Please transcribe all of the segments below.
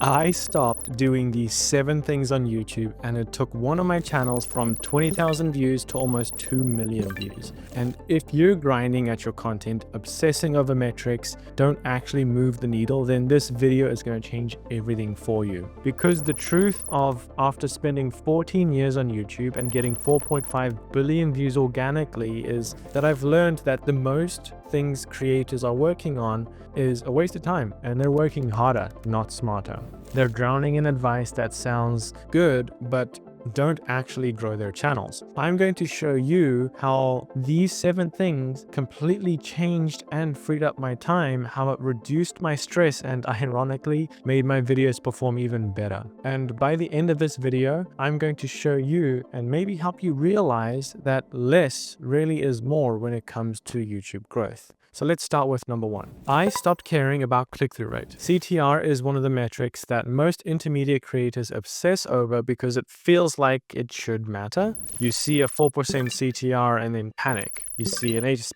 I stopped doing these 7 things on YouTube, and it took one of my channels from 20,000 views to almost 2 million views. And if you're grinding at your content, obsessing over metrics, don't actually move the needle, then this video is going to change everything for you. Because the truth of after spending 14 years on YouTube and getting 4.5 billion views organically is that I've learned that the most things creators are working on is a waste of time, and they're working harder, not smarter. They're drowning in advice that sounds good, but don't actually grow their channels. I'm going to show you how these 7 things completely changed and freed up my time, how it reduced my stress and ironically made my videos perform even better. And by the end of this video, I'm going to show you and maybe help you realize that less really is more when it comes to YouTube growth. So let's start with number 1. I stopped caring about click-through rate. CTR is one of the metrics that most intermediate creators obsess over because it feels like it should matter. You see a 4% CTR and then panic. You see an 8%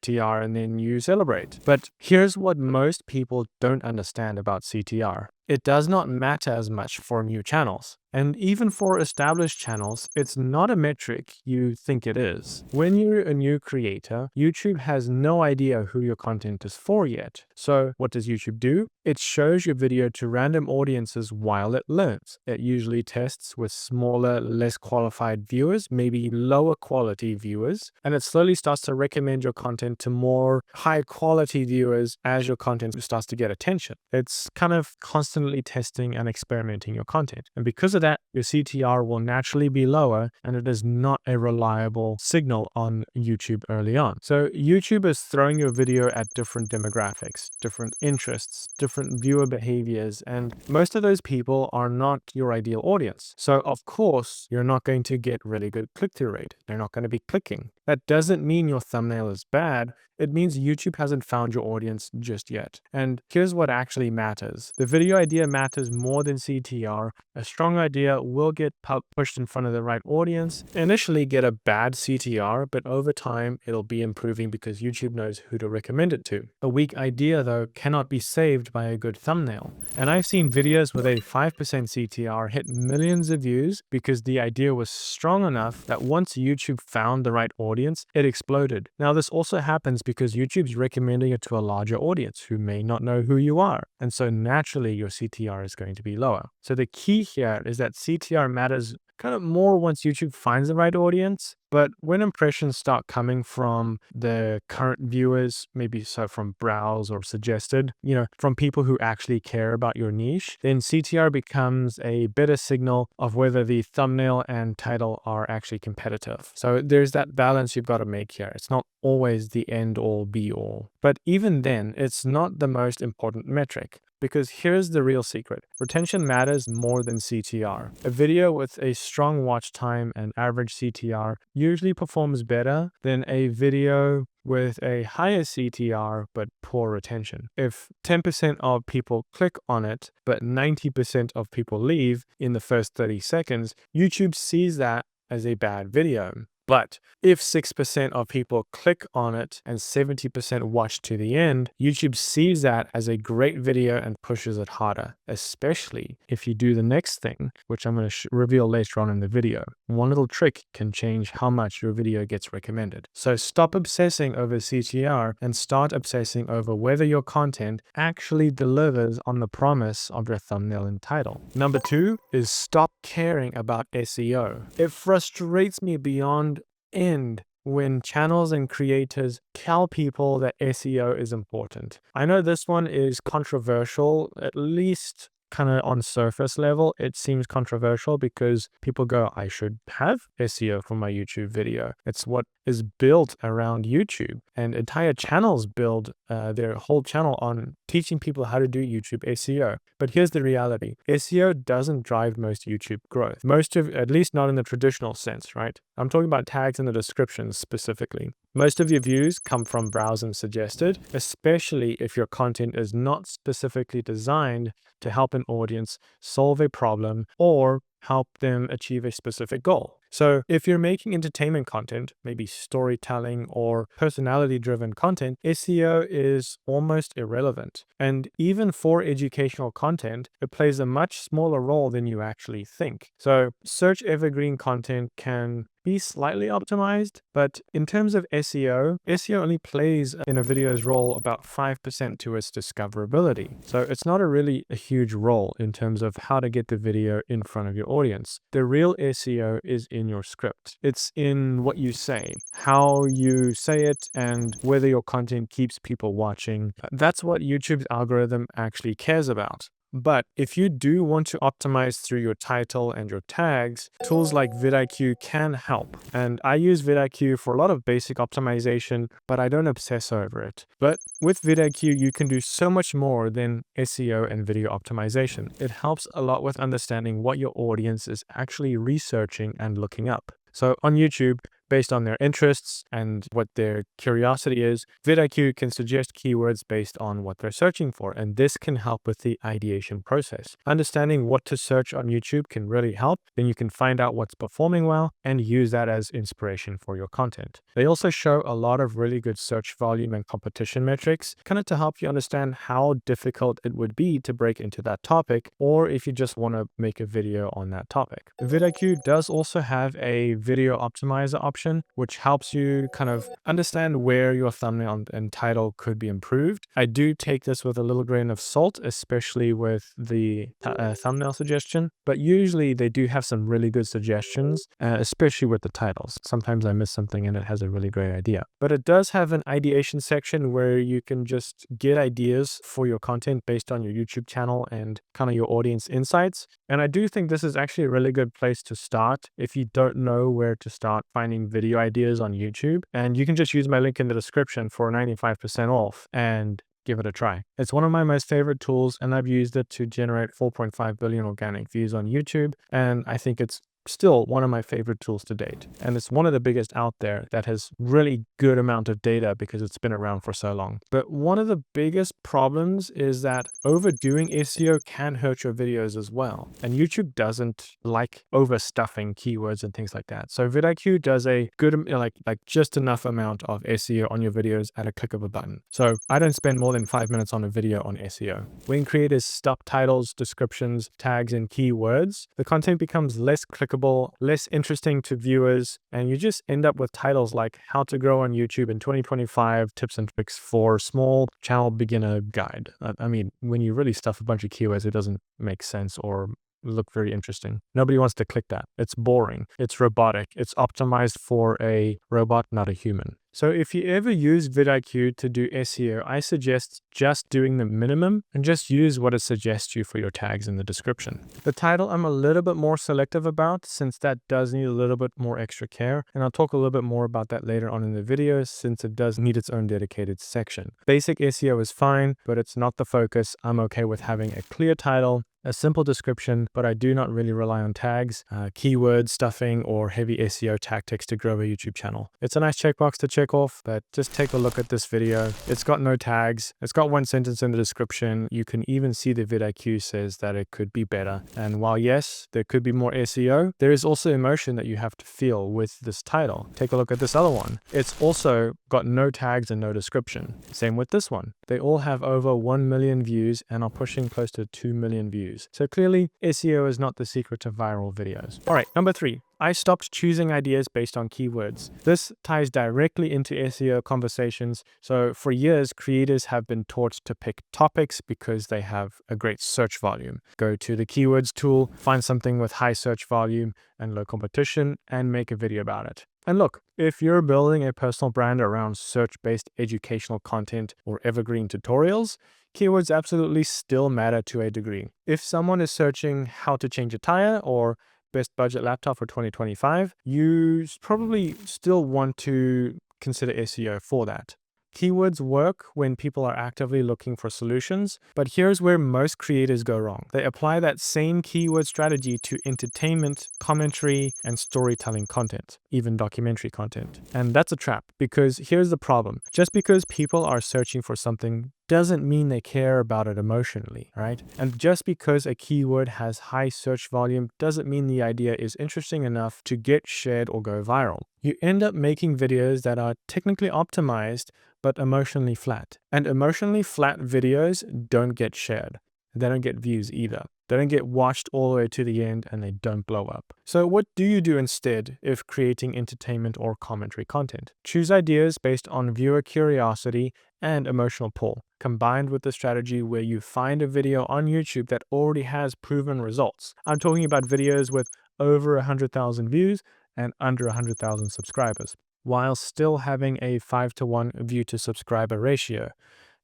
CTR and then you celebrate. But here's what most people don't understand about CTR. It does not matter as much for new channels. And even for established channels, it's not a metric you think it is. When you're a new creator, YouTube has no idea who your content is for yet. So what does YouTube do? It shows your video to random audiences while it learns. It usually tests with smaller, less qualified viewers, maybe lower quality viewers, and it slowly starts to recommend your content to more high quality viewers as your content starts to get attention. It's kind of constantly testing and experimenting your content. And because of that, your CTR will naturally be lower, and it is not a reliable signal on YouTube early on. So YouTube is throwing your video at different demographics, different interests, different viewer behaviors, and most of those people are not your ideal audience. So of course, you're not going to get really good click-through rate. They're not going to be clicking. That doesn't mean your thumbnail is bad. It means YouTube hasn't found your audience just yet. And here's what actually matters. The video idea matters more than CTR. A strong idea will get pushed in front of the right audience. Initially get a bad CTR, but over time it'll be improving because YouTube knows who to recommend it to. A weak idea though cannot be saved by a good thumbnail. And I've seen videos with a 5% CTR hit millions of views because the idea was strong enough that once YouTube found the right audience, it exploded. Now this also happens because YouTube's recommending it to a larger audience who may not know who you are. And so naturally your CTR is going to be lower. So the key here is that CTR matters kind of more once YouTube finds the right audience. But when impressions start coming from the current viewers, maybe so from browse or suggested, from people who actually care about your niche, then CTR becomes a better signal of whether the thumbnail and title are actually competitive. So there's that balance you've got to make here. It's not always the end all be all. But even then, it's not the most important metric. Because here's the real secret. Retention matters more than CTR. A video with a strong watch time and average CTR usually performs better than a video with a higher CTR but poor retention. If 10% of people click on it, but 90% of people leave in the first 30 seconds, YouTube sees that as a bad video. But if 6% of people click on it and 70% watch to the end, YouTube sees that as a great video and pushes it harder, especially if you do the next thing, which I'm going to reveal later on in the video. One little trick can change how much your video gets recommended. So stop obsessing over CTR and start obsessing over whether your content actually delivers on the promise of your thumbnail and title. Number 2 is stop caring about SEO. It frustrates me beyond end when channels and creators tell people that SEO is important. I know this one is controversial, at least kind of on surface level. It seems controversial because people go, I should have SEO for my YouTube video. It's what is built around YouTube, and entire channels build their whole channel on teaching people how to do YouTube SEO. But here's the reality. SEO doesn't drive most YouTube growth. At least not in the traditional sense, right? I'm talking about tags in the description specifically. Most of your views come from browse and suggested, especially if your content is not specifically designed to help an audience solve a problem or help them achieve a specific goal. So if you're making entertainment content, maybe storytelling or personality-driven content, SEO is almost irrelevant. And even for educational content, it plays a much smaller role than you actually think. So search evergreen content can be slightly optimized, but in terms of SEO only plays in a video's role about 5% to its discoverability. So it's not really a huge role in terms of how to get the video in front of your audience. The real SEO is in your script. It's in what you say, how you say it, and whether your content keeps people watching. That's what YouTube's algorithm actually cares about. But if you do want to optimize through your title and your tags, tools like vidIQ can help. And I use vidIQ for a lot of basic optimization, but I don't obsess over it. But with vidIQ, you can do so much more than SEO and video optimization. It helps a lot with understanding what your audience is actually researching and looking up. So on YouTube, based on their interests and what their curiosity is, vidIQ can suggest keywords based on what they're searching for, and this can help with the ideation process. Understanding what to search on YouTube can really help. Then you can find out what's performing well and use that as inspiration for your content. They also show a lot of really good search volume and competition metrics, kind of to help you understand how difficult it would be to break into that topic, or if you just want to make a video on that topic. vidIQ does also have a video optimizer option, which helps you kind of understand where your thumbnail and title could be improved. I do take this with a little grain of salt, especially with the thumbnail suggestion, but usually they do have some really good suggestions, especially with the titles. Sometimes I miss something and it has a really great idea. But it does have an ideation section where you can just get ideas for your content based on your YouTube channel and kind of your audience insights. And I do think this is actually a really good place to start if you don't know where to start finding video ideas on YouTube. And you can just use my link in the description for 95% off and give it a try. It's one of my most favorite tools, and I've used it to generate 4.5 billion organic views on YouTube. And I think it's still one of my favorite tools to date. And it's one of the biggest out there that has really good amount of data because it's been around for so long. But one of the biggest problems is that overdoing SEO can hurt your videos as well. And YouTube doesn't like overstuffing keywords and things like that. So vidIQ does a good, like just enough amount of SEO on your videos at a click of a button. So I don't spend more than 5 minutes on a video on SEO. When creators stuff titles, descriptions, tags, and keywords, the content becomes less clickable, less interesting to viewers, and you just end up with titles like How to Grow on YouTube in 2025, Tips and Tricks for Small Channel Beginner Guide. I mean, when you really stuff a bunch of keywords, it doesn't make sense or look very interesting. Nobody wants to click that. It's boring. It's robotic. It's optimized for a robot, not a human. So if you ever use vidIQ to do SEO, I suggest just doing the minimum and just use what it suggests you for your tags in the description. The title I'm a little bit more selective about, since that does need a little bit more extra care, and I'll talk a little bit more about that later on in the video since it does need its own dedicated section. Basic SEO is fine, but it's not the focus. I'm okay with having a clear title, a simple description, but I do not really rely on tags, keyword stuffing, or heavy SEO tactics to grow a YouTube channel. It's a nice checkbox to check off, but just take a look at this video. It's got no tags. It's got one sentence in the description. You can even see the vidIQ says that it could be better. And while yes, there could be more SEO, there is also emotion that you have to feel with this title. Take a look at this other one. It's also got no tags and no description. Same with this one. They all have over 1 million views and are pushing close to 2 million views. So clearly, SEO is not the secret to viral videos. All right, number 3. I stopped choosing ideas based on keywords. This ties directly into SEO conversations. So for years, creators have been taught to pick topics because they have a great search volume. Go to the keywords tool, find something with high search volume and low competition, and make a video about it. And look, if you're building a personal brand around search-based educational content or evergreen tutorials, keywords absolutely still matter to a degree. If someone is searching how to change a tire or best budget laptop for 2025, you probably still want to consider SEO for that. Keywords work when people are actively looking for solutions, but here's where most creators go wrong. They apply that same keyword strategy to entertainment, commentary, and storytelling content, even documentary content. And that's a trap, because here's the problem. Just because people are searching for something doesn't mean they care about it emotionally, right? And just because a keyword has high search volume doesn't mean the idea is interesting enough to get shared or go viral. You end up making videos that are technically optimized, but emotionally flat. And emotionally flat videos don't get shared. They don't get views either. They don't get watched all the way to the end, and they don't blow up. So what do you do instead if creating entertainment or commentary content? Choose ideas based on viewer curiosity and emotional pull, combined with the strategy where you find a video on YouTube that already has proven results. I'm talking about videos with over 100,000 views and under 100,000 subscribers, while still having a 5-to-1 view to subscriber ratio.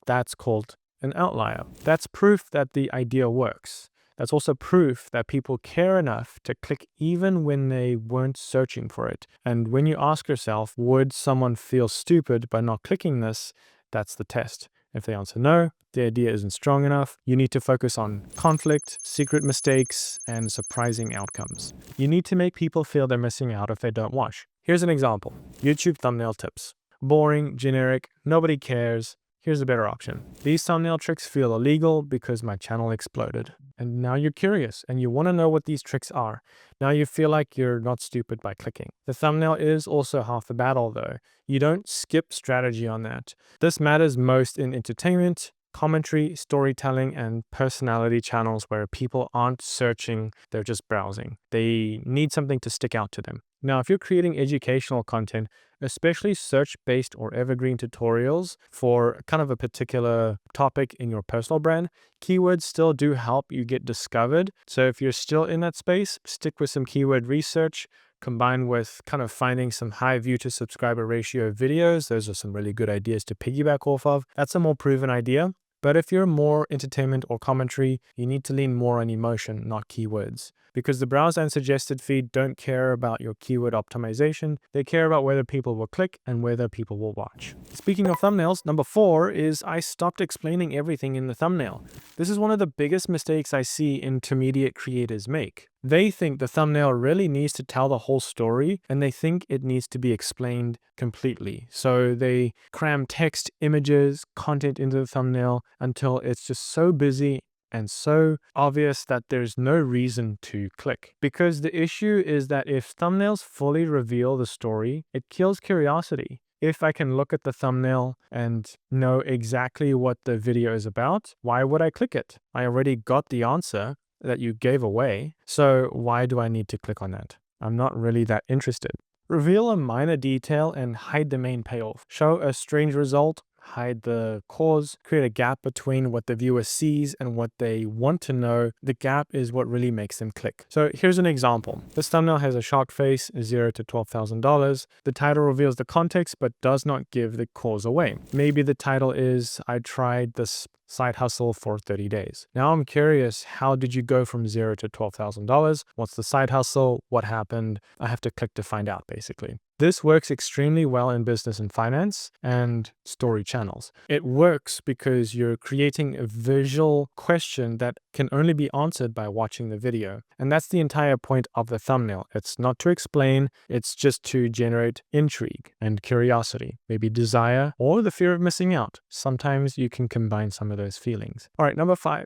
That's called an outlier. That's proof that the idea works. That's also proof that people care enough to click even when they weren't searching for it. And when you ask yourself, would someone feel stupid by not clicking this? That's the test. If they answer no, the idea isn't strong enough. You need to focus on conflict, secret mistakes, and surprising outcomes. You need to make people feel they're missing out if they don't watch. Here's an example. YouTube thumbnail tips. Boring, generic, nobody cares. Here's a better option. These thumbnail tricks feel illegal because my channel exploded. And now you're curious and you want to know what these tricks are. Now you feel like you're not stupid by clicking. The thumbnail is also half the battle though. You don't skip strategy on that. This matters most in entertainment, commentary, storytelling, and personality channels where people aren't searching, they're just browsing. They need something to stick out to them. Now, if you're creating educational content, especially search-based or evergreen tutorials for kind of a particular topic in your personal brand, keywords still do help you get discovered. So if you're still in that space, stick with some keyword research, combined with kind of finding some high view to subscriber ratio videos. Those are some really good ideas to piggyback off of. That's a more proven idea. But if you're more entertainment or commentary, you need to lean more on emotion, not keywords. Because the browse and suggested feed don't care about your keyword optimization. They care about whether people will click and whether people will watch. Speaking of thumbnails, number 4 is I stopped explaining everything in the thumbnail. This is one of the biggest mistakes I see intermediate creators make. They think the thumbnail really needs to tell the whole story, and they think it needs to be explained completely. So they cram text, images, content into the thumbnail until it's just so busy and so obvious that there's no reason to click. Because the issue is that if thumbnails fully reveal the story, it kills curiosity. If I can look at the thumbnail and know exactly what the video is about, why would I click it? I already got the answer that you gave away, so why do I need to click on that? I'm not really that interested. Reveal a minor detail and hide the main payoff. Show a strange result, hide the cause, create a gap between what the viewer sees and what they want to know. The gap is what really makes them click. So here's an example. This thumbnail has a shark face, $0 to $12,000. The title reveals the context but does not give the cause away. Maybe the title is, I tried this side hustle for 30 days. Now I'm curious, how did you go from $0 to $12,000? What's the side hustle? What happened? I have to click to find out, basically. This works extremely well in business and finance and story channels. It works because you're creating a visual question that can only be answered by watching the video. And that's the entire point of the thumbnail. It's not to explain, it's just to generate intrigue and curiosity, maybe desire or the fear of missing out. Sometimes you can combine some of those feelings. All right, number 5.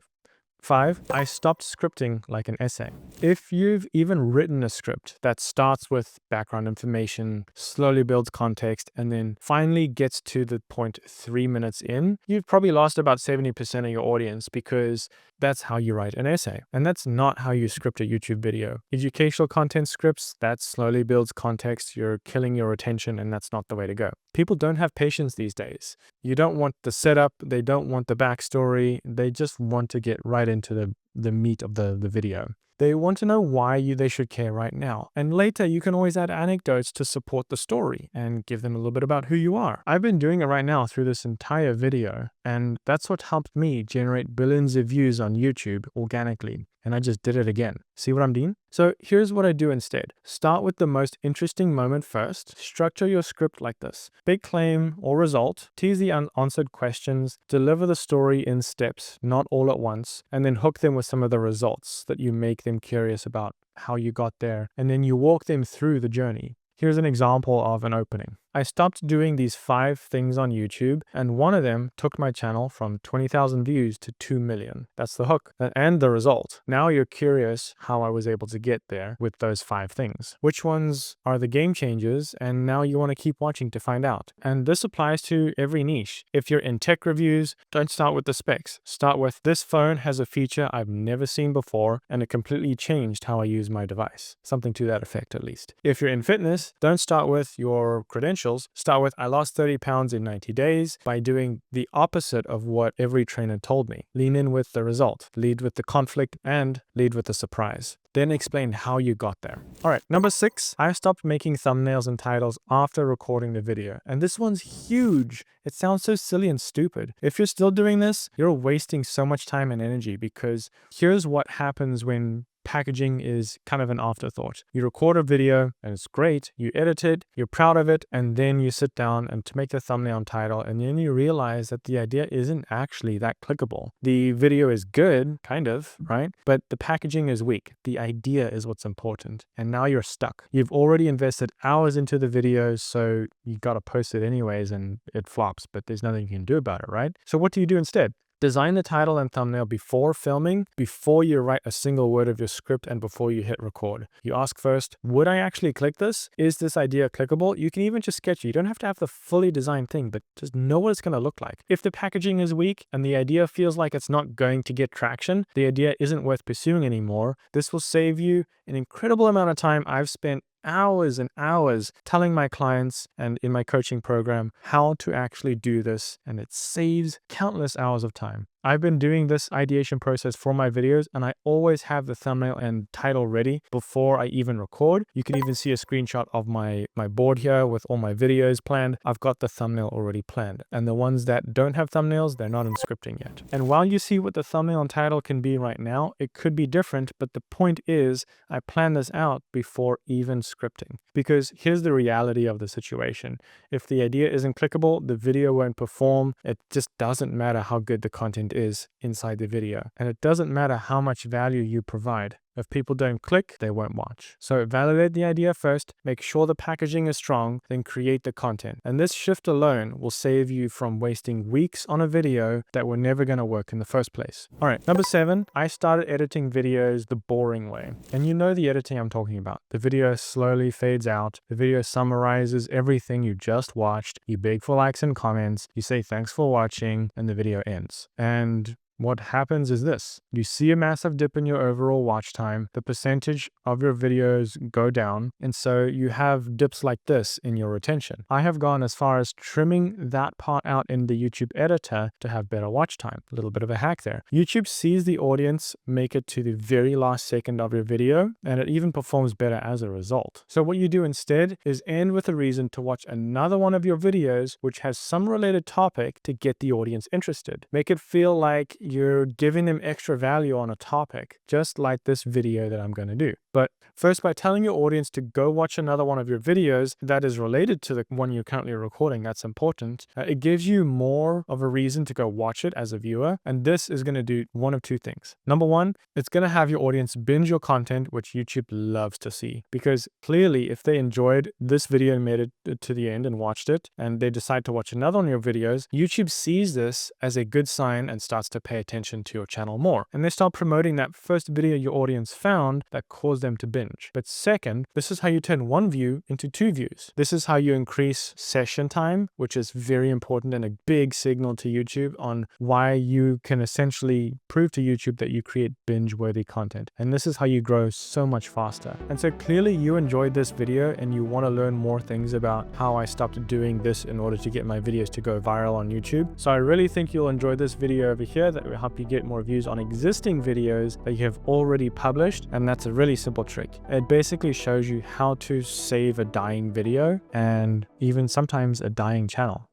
5, I stopped scripting like an essay. If you've even written a script that starts with background information, slowly builds context, and then finally gets to the point 3 minutes in, you've probably lost about 70% of your audience because that's how you write an essay. And that's not how you script a YouTube video. Educational content scripts, that slowly builds context, you're killing your attention, and that's not the way to go. People don't have patience these days. You don't want the setup, they don't want the backstory, they just want to get right into the meat of the video. They want to know why they should care right now. And later you can always add anecdotes to support the story and give them a little bit about who you are. I've been doing it right now through this entire video, and that's what helped me generate billions of views on YouTube organically. And I just did it again. See what I'm doing? So here's what I do instead. Start with the most interesting moment first. Structure your script like this. Big claim or result. Tease the unanswered questions. Deliver the story in steps, not all at once. And then hook them with some of the results that you make them curious about how you got there. And then you walk them through the journey. Here's an example of an opening. I stopped doing these 5 things on YouTube, and one of them took my channel from 20,000 views to 2 million. That's the hook and the result. Now you're curious how I was able to get there with those 5 things. Which ones are the game changers? And now you want to keep watching to find out. And this applies to every niche. If you're in tech reviews, don't start with the specs. Start with, this phone has a feature I've never seen before, and it completely changed how I use my device. Something to that effect, at least. If you're in fitness, don't start with your credentials. Start with, I lost 30 pounds in 90 days by doing the opposite of what every trainer told me. Lean in with the result, lead with the conflict, and lead with the surprise. Then explain how you got there. All right, number 6, I stopped making thumbnails and titles after recording the video. And this one's huge. It sounds so silly and stupid. If you're still doing this, you're wasting so much time and energy, because here's what happens when packaging is kind of an afterthought. You record a video and it's great, you edit it, you're proud of it, and then you sit down and to make the thumbnail and title, and then you realize that the idea isn't actually that clickable. The video is good, kind of, right? But the packaging is weak. The idea is what's important. And now you're stuck. You've already invested hours into the video, so you got to post it anyways and it flops, but there's nothing you can do about it, right? So what do you do instead? Design the title and thumbnail before filming, before you write a single word of your script, and before you hit record. You ask first, would I actually click this? Is this idea clickable? You can even just sketch it. You don't have to have the fully designed thing, but just know what it's going to look like. If the packaging is weak and the idea feels like it's not going to get traction, the idea isn't worth pursuing anymore. This will save you an incredible amount of time. I've spent hours and hours telling my clients and in my coaching program how to actually do this, and it saves countless hours of time. I've been doing this ideation process for my videos, and I always have the thumbnail and title ready before I even record. You can even see a screenshot of my board here with all my videos planned. I've got the thumbnail already planned, and the ones that don't have thumbnails, they're not in scripting yet. And while you see what the thumbnail and title can be right now, it could be different, but the point is I plan this out before even scripting, because here's the reality of the situation. If the idea isn't clickable, the video won't perform. It just doesn't matter how good the content is inside the video, and it doesn't matter how much value you provide. If people don't click, they won't watch. So validate the idea first, make sure the packaging is strong, then create the content. And this shift alone will save you from wasting weeks on a video that were never going to work in the first place. All right, number 7, I started editing videos the boring way. And you know the editing I'm talking about. The video slowly fades out. The video summarizes everything you just watched. You beg for likes and comments. You say thanks for watching, and the video ends. And what happens is this. You see a massive dip in your overall watch time. The percentage of your videos go down. And so you have dips like this in your retention. I have gone as far as trimming that part out in the YouTube editor to have better watch time. A little bit of a hack there. YouTube sees the audience make it to the very last second of your video, and it even performs better as a result. So what you do instead is end with a reason to watch another one of your videos which has some related topic to get the audience interested. Make it feel like you're giving them extra value on a topic, just like this video that I'm going to do. But first, by telling your audience to go watch another one of your videos that is related to the one you're currently recording, that's important. It gives you more of a reason to go watch it as a viewer. And this is going to do one of two things. Number one, it's going to have your audience binge your content, which YouTube loves to see. Because clearly, if they enjoyed this video and made it to the end and watched it, and they decide to watch another one of your videos, YouTube sees this as a good sign and starts to pay attention to your channel more. And they start promoting that first video your audience found that caused them to binge. But second, this is how you turn one view into 2 views. This is how you increase session time, which is very important and a big signal to YouTube on why you can essentially prove to YouTube that you create binge-worthy content. And this is how you grow so much faster. And so clearly you enjoyed this video and you want to learn more things about how I stopped doing this in order to get my videos to go viral on YouTube. So I really think you'll enjoy this video over here that will help you get more views on existing videos that you have already published. And that's a really simple trick. It basically shows you how to save a dying video and even sometimes a dying channel.